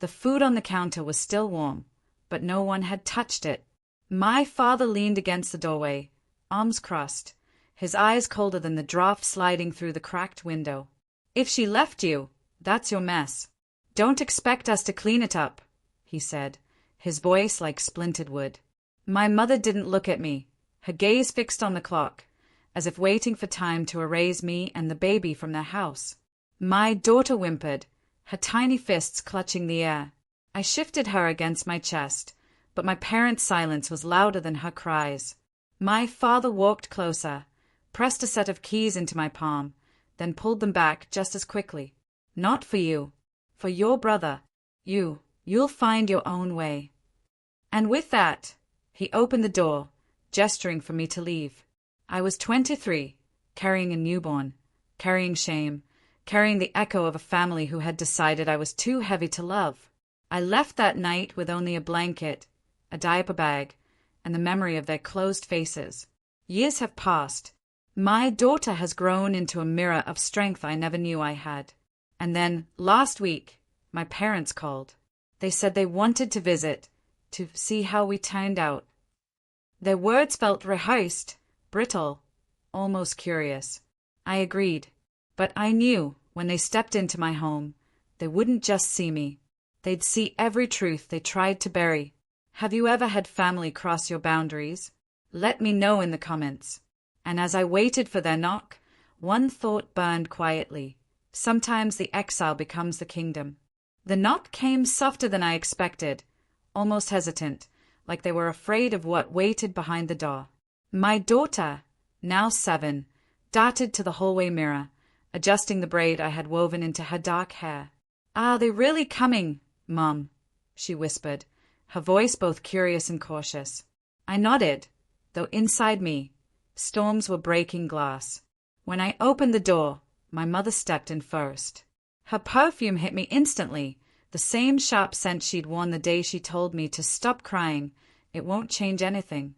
The food on the counter was still warm, but no one had touched it. My father leaned against the doorway, arms crossed, his eyes colder than the draft sliding through the cracked window. "If she left you, that's your mess. Don't expect us to clean it up," he said, his voice like splintered wood. My mother didn't look at me, her gaze fixed on the clock, as if waiting for time to erase me and the baby from their house. My daughter whimpered, her tiny fists clutching the air. I shifted her against my chest, but my parents' silence was louder than her cries. My father walked closer, pressed a set of keys into my palm, then pulled them back just as quickly. "Not for you. For your brother. You'll find your own way." And with that, he opened the door, gesturing for me to leave. I was 23, carrying a newborn, carrying shame, carrying the echo of a family who had decided I was too heavy to love. I left that night with only a blanket, a diaper bag, and the memory of their closed faces. Years have passed. My daughter has grown into a mirror of strength I never knew I had. And then, last week, my parents called. They said they wanted to visit, to see how we turned out. Their words felt rehearsed, brittle, almost curious. I agreed. But I knew, when they stepped into my home, they wouldn't just see me. They'd see every truth they tried to bury. Have you ever had family cross your boundaries? Let me know in the comments. And as I waited for their knock, one thought burned quietly. Sometimes the exile becomes the kingdom. The knock came softer than I expected, almost hesitant, like they were afraid of what waited behind the door. My daughter, now 7, darted to the hallway mirror, adjusting the braid I had woven into her dark hair. "Are they really coming, Mom?" she whispered, her voice both curious and cautious. I nodded, though inside me, storms were breaking glass. When I opened the door, my mother stepped in first. Her perfume hit me instantly, the same sharp scent she'd worn the day she told me to stop crying. It won't change anything.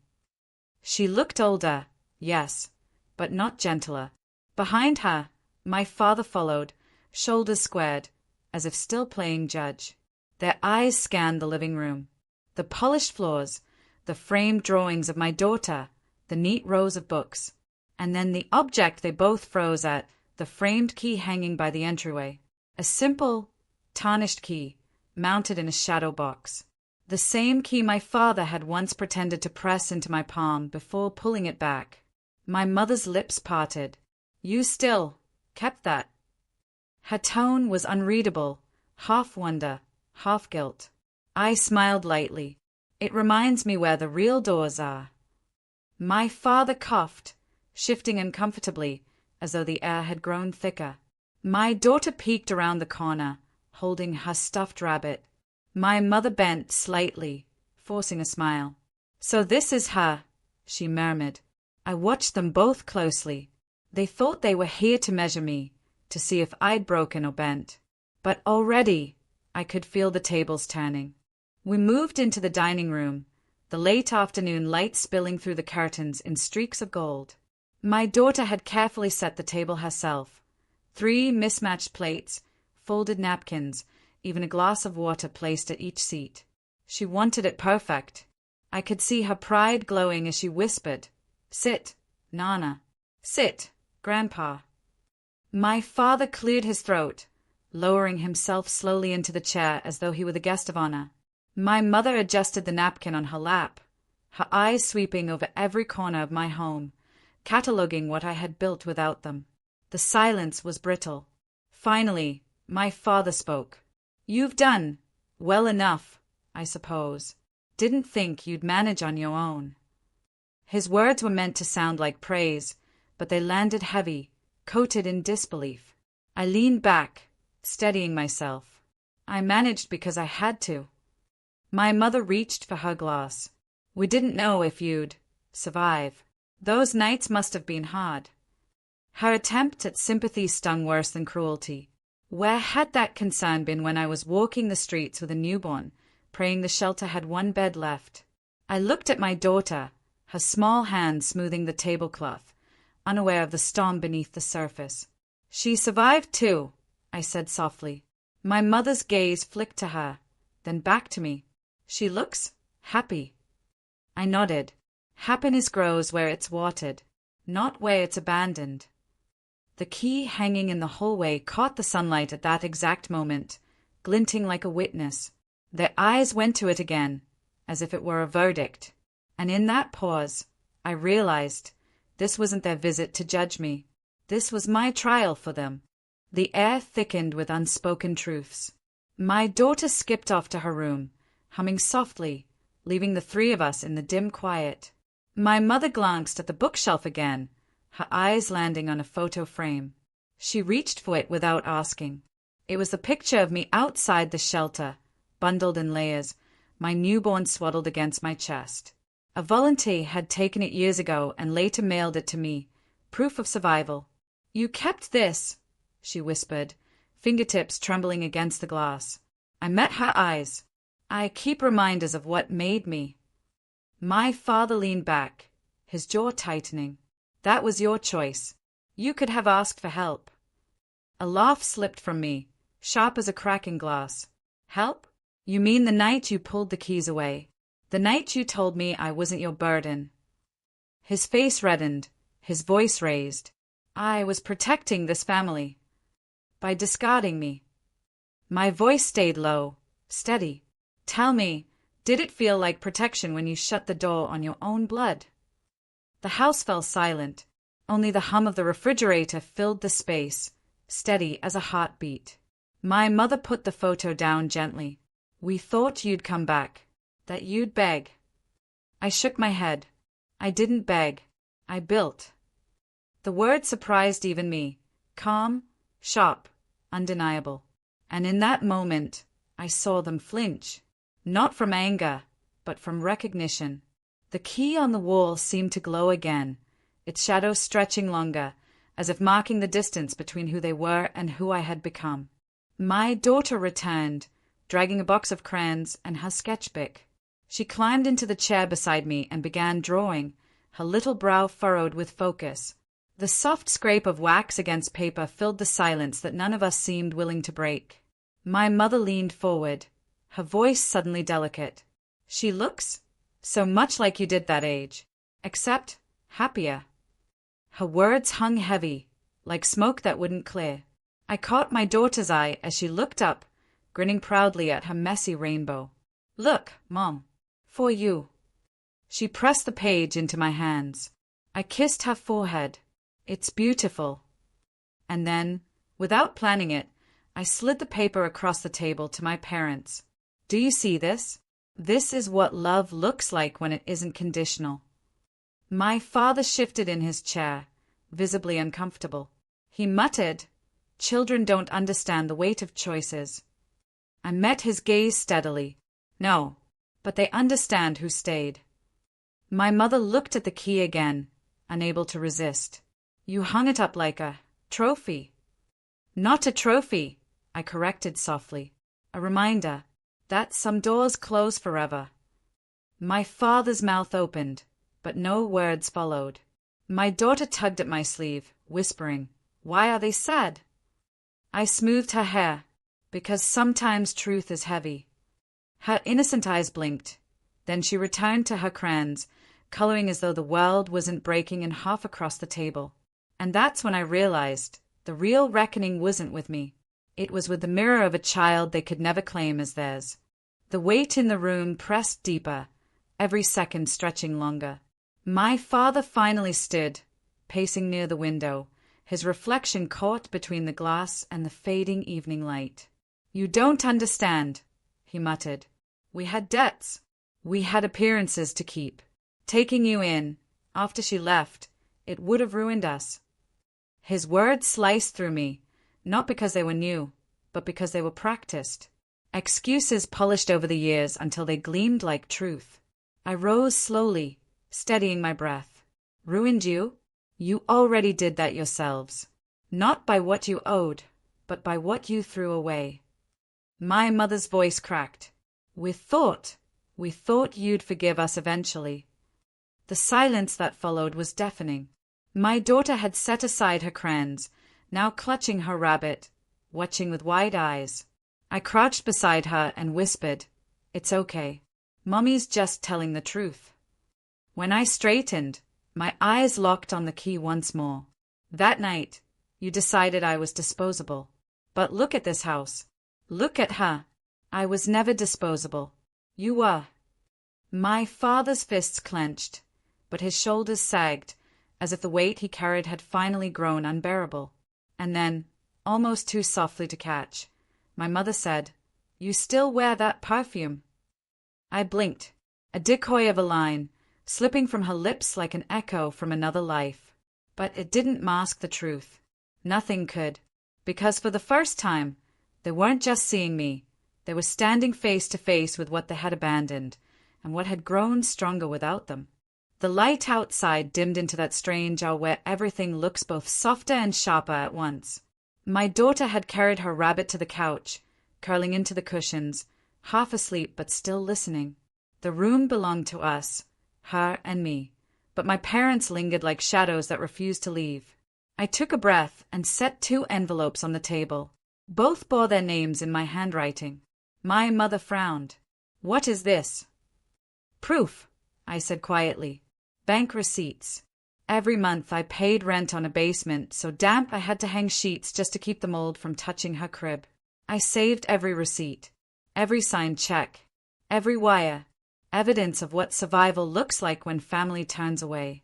She looked older, yes, but not gentler. Behind her, my father followed, shoulders squared, as if still playing judge. Their eyes scanned the living room. The polished floors, the framed drawings of my daughter, the neat rows of books. And then the object they both froze at, the framed key hanging by the entryway. A simple, tarnished key, mounted in a shadow box. The same key my father had once pretended to press into my palm before pulling it back. My mother's lips parted. "You still kept that?" Her tone was unreadable, half wonder, half guilt. I smiled lightly. "It reminds me where the real doors are." My father coughed, shifting uncomfortably, as though the air had grown thicker. My daughter peeked around the corner, holding her stuffed rabbit. My mother bent slightly, forcing a smile. "So this is her," she murmured. I watched them both closely. They thought they were here to measure me, to see if I'd broken or bent. But already I could feel the tables turning. We moved into the dining room, the late afternoon light spilling through the curtains in streaks of gold. My daughter had carefully set the table herself. 3 mismatched plates, folded napkins, even a glass of water placed at each seat. She wanted it perfect. I could see her pride glowing as she whispered, "Sit, Nana. Sit, Grandpa." My father cleared his throat, lowering himself slowly into the chair as though he were the guest of honor. My mother adjusted the napkin on her lap, her eyes sweeping over every corner of my home, cataloging what I had built without them. The silence was brittle. Finally, my father spoke. "You've done well enough, I suppose. Didn't think you'd manage on your own." His words were meant to sound like praise, but they landed heavy, coated in disbelief. I leaned back, steadying myself. "I managed because I had to." My mother reached for her glass. "We didn't know if you'd survive. Those nights must have been hard." Her attempt at sympathy stung worse than cruelty. Where had that concern been when I was walking the streets with a newborn, praying the shelter had one bed left? I looked at my daughter, her small hand smoothing the tablecloth, unaware of the storm beneath the surface. "She survived too," I said softly. My mother's gaze flicked to her, then back to me. She looks happy. I nodded. Happiness grows where it's watered, not where it's abandoned. The key hanging in the hallway caught the sunlight at that exact moment, glinting like a witness. Their eyes went to it again, as if it were a verdict. And in that pause, I realized this wasn't their visit to judge me. This was my trial for them. The air thickened with unspoken truths. My daughter skipped off to her room, humming softly, leaving the three of us in the dim quiet. My mother glanced at the bookshelf again, her eyes landing on a photo frame. She reached for it without asking. It was the picture of me outside the shelter, bundled in layers, my newborn swaddled against my chest. A volunteer had taken it years ago and later mailed it to me, proof of survival. "You kept this," she whispered, fingertips trembling against the glass. I met her eyes. "I keep reminders of what made me." My father leaned back, his jaw tightening. "That was your choice. You could have asked for help." A laugh slipped from me, sharp as a crack in glass. "Help? You mean the night you pulled the keys away? The night you told me I wasn't your burden?" His face reddened, his voice raised. "I was protecting this family. By discarding me." My voice stayed low, steady. "Tell me, did it feel like protection when you shut the door on your own blood?" The house fell silent. Only the hum of the refrigerator filled the space, steady as a heartbeat. My mother put the photo down gently. "We thought you'd come back, that you'd beg." I shook my head. "I didn't beg. I built." The word surprised even me. Calm, sharp, undeniable. And in that moment, I saw them flinch. Not from anger, but from recognition. The key on the wall seemed to glow again, its shadow stretching longer, as if marking the distance between who they were and who I had become. My daughter returned, dragging a box of crayons and her sketchbook. She climbed into the chair beside me and began drawing, her little brow furrowed with focus. The soft scrape of wax against paper filled the silence that none of us seemed willing to break. My mother leaned forward, her voice suddenly delicate. "She looks so much like you did that age, except happier." Her words hung heavy, like smoke that wouldn't clear. I caught my daughter's eye as she looked up, grinning proudly at her messy rainbow. "Look, Mom, for you." She pressed the page into my hands. I kissed her forehead. "It's beautiful." And then, without planning it, I slid the paper across the table to my parents. "Do you see this? This is what love looks like when it isn't conditional." My father shifted in his chair, visibly uncomfortable. He muttered, "Children don't understand the weight of choices." I met his gaze steadily. "No, but they understand who stayed." My mother looked at the key again, unable to resist. "You hung it up like a trophy." "Not a trophy," I corrected softly. "A reminder that some doors close forever." My father's mouth opened, but no words followed. My daughter tugged at my sleeve, whispering, "Why are they sad?" I smoothed her hair, because sometimes truth is heavy. Her innocent eyes blinked. Then she returned to her crayons, coloring as though the world wasn't breaking in half across the table. And that's when I realized the real reckoning wasn't with me. It was with the mirror of a child they could never claim as theirs. The weight in the room pressed deeper, every second stretching longer. My father finally stood, pacing near the window, his reflection caught between the glass and the fading evening light. "You don't understand," he muttered. "We had debts. We had appearances to keep. Taking you in, after she left, it would have ruined us." His words sliced through me, not because they were new, but because they were practiced. Excuses polished over the years until they gleamed like truth. I rose slowly, steadying my breath. "Ruined you? You already did that yourselves. Not by what you owed, but by what you threw away." My mother's voice cracked. We thought you'd forgive us eventually." The silence that followed was deafening. My daughter had set aside her crayons, now clutching her rabbit, watching with wide eyes. I crouched beside her and whispered, It's okay. Mommy's just telling the truth. When I straightened, my eyes locked on the key once more. That night, you decided I was disposable. But look at this house. Look at her. I was never disposable. You were. My father's fists clenched, but his shoulders sagged, as if the weight he carried had finally grown unbearable. And then, almost too softly to catch, my mother said, "You still wear that perfume." I blinked, a decoy of a line, slipping from her lips like an echo from another life. But it didn't mask the truth. Nothing could, because for the first time, they weren't just seeing me, they were standing face to face with what they had abandoned, and what had grown stronger without them. The light outside dimmed into that strange hour where everything looks both softer and sharper at once. My daughter had carried her rabbit to the couch, curling into the cushions, half asleep but still listening. The room belonged to us, her and me, but my parents lingered like shadows that refused to leave. I took a breath and set 2 envelopes on the table. Both bore their names in my handwriting. My mother frowned. "What is this?" "Proof," I said quietly. "Bank receipts. Every month I paid rent on a basement so damp I had to hang sheets just to keep the mold from touching her crib. I saved every receipt, every signed check, every wire, evidence of what survival looks like when family turns away."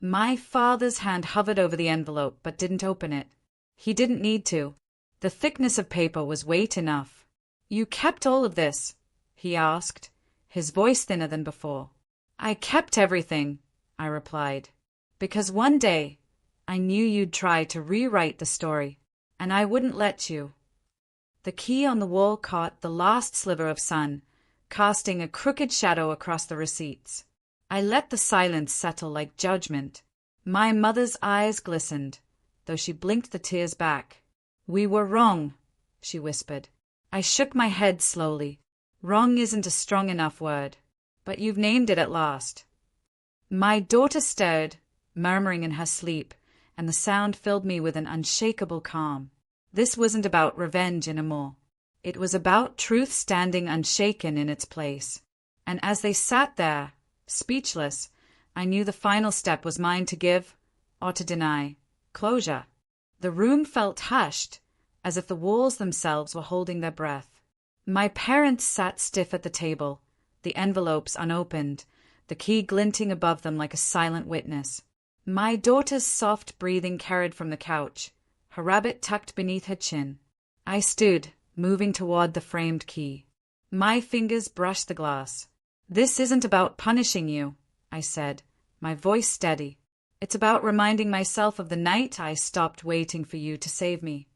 My father's hand hovered over the envelope but didn't open it. He didn't need to. The thickness of paper was weight enough. "You kept all of this?" he asked, his voice thinner than before. "I kept everything," I replied, "because one day I knew you'd try to rewrite the story, and I wouldn't let you." The key on the wall caught the last sliver of sun, casting a crooked shadow across the receipts. I let the silence settle like judgment. My mother's eyes glistened, though she blinked the tears back. "We were wrong," she whispered. I shook my head slowly. "Wrong isn't a strong enough word, but you've named it at last." My daughter stirred, murmuring in her sleep, and the sound filled me with an unshakable calm. This wasn't about revenge anymore. It was about truth standing unshaken in its place. And as they sat there, speechless, I knew the final step was mine to give, or to deny, closure. The room felt hushed, as if the walls themselves were holding their breath. My parents sat stiff at the table, the envelopes unopened, the key glinting above them like a silent witness. My daughter's soft breathing carried from the couch, her rabbit tucked beneath her chin. I stood, moving toward the framed key. My fingers brushed the glass. "This isn't about punishing you," I said, my voice steady. "It's about reminding myself of the night I stopped waiting for you to save me."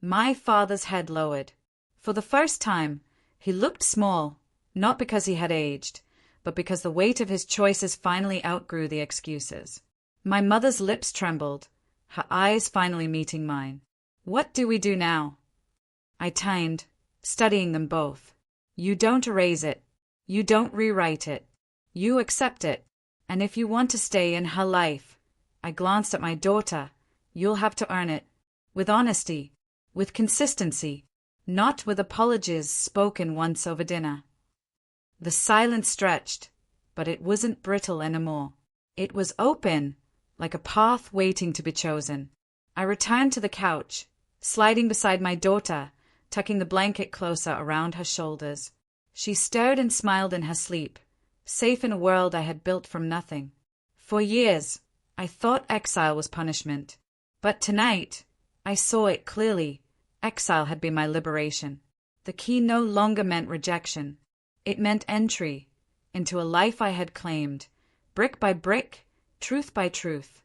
My father's head lowered. For the first time, he looked small, not because he had aged, but because the weight of his choices finally outgrew the excuses. My mother's lips trembled, her eyes finally meeting mine. "What do we do now?" I tined, studying them both. "You don't erase it. You don't rewrite it. You accept it. And if you want to stay in her life," I glanced at my daughter, "you'll have to earn it. With honesty, with consistency, not with apologies spoken once over dinner." The silence stretched, but it wasn't brittle anymore. It was open, like a path waiting to be chosen. I returned to the couch, sliding beside my daughter, tucking the blanket closer around her shoulders. She stirred and smiled in her sleep, safe in a world I had built from nothing. For years, I thought exile was punishment. But tonight, I saw it clearly. Exile had been my liberation. The key no longer meant rejection. It meant entry into a life I had claimed, brick by brick, truth by truth.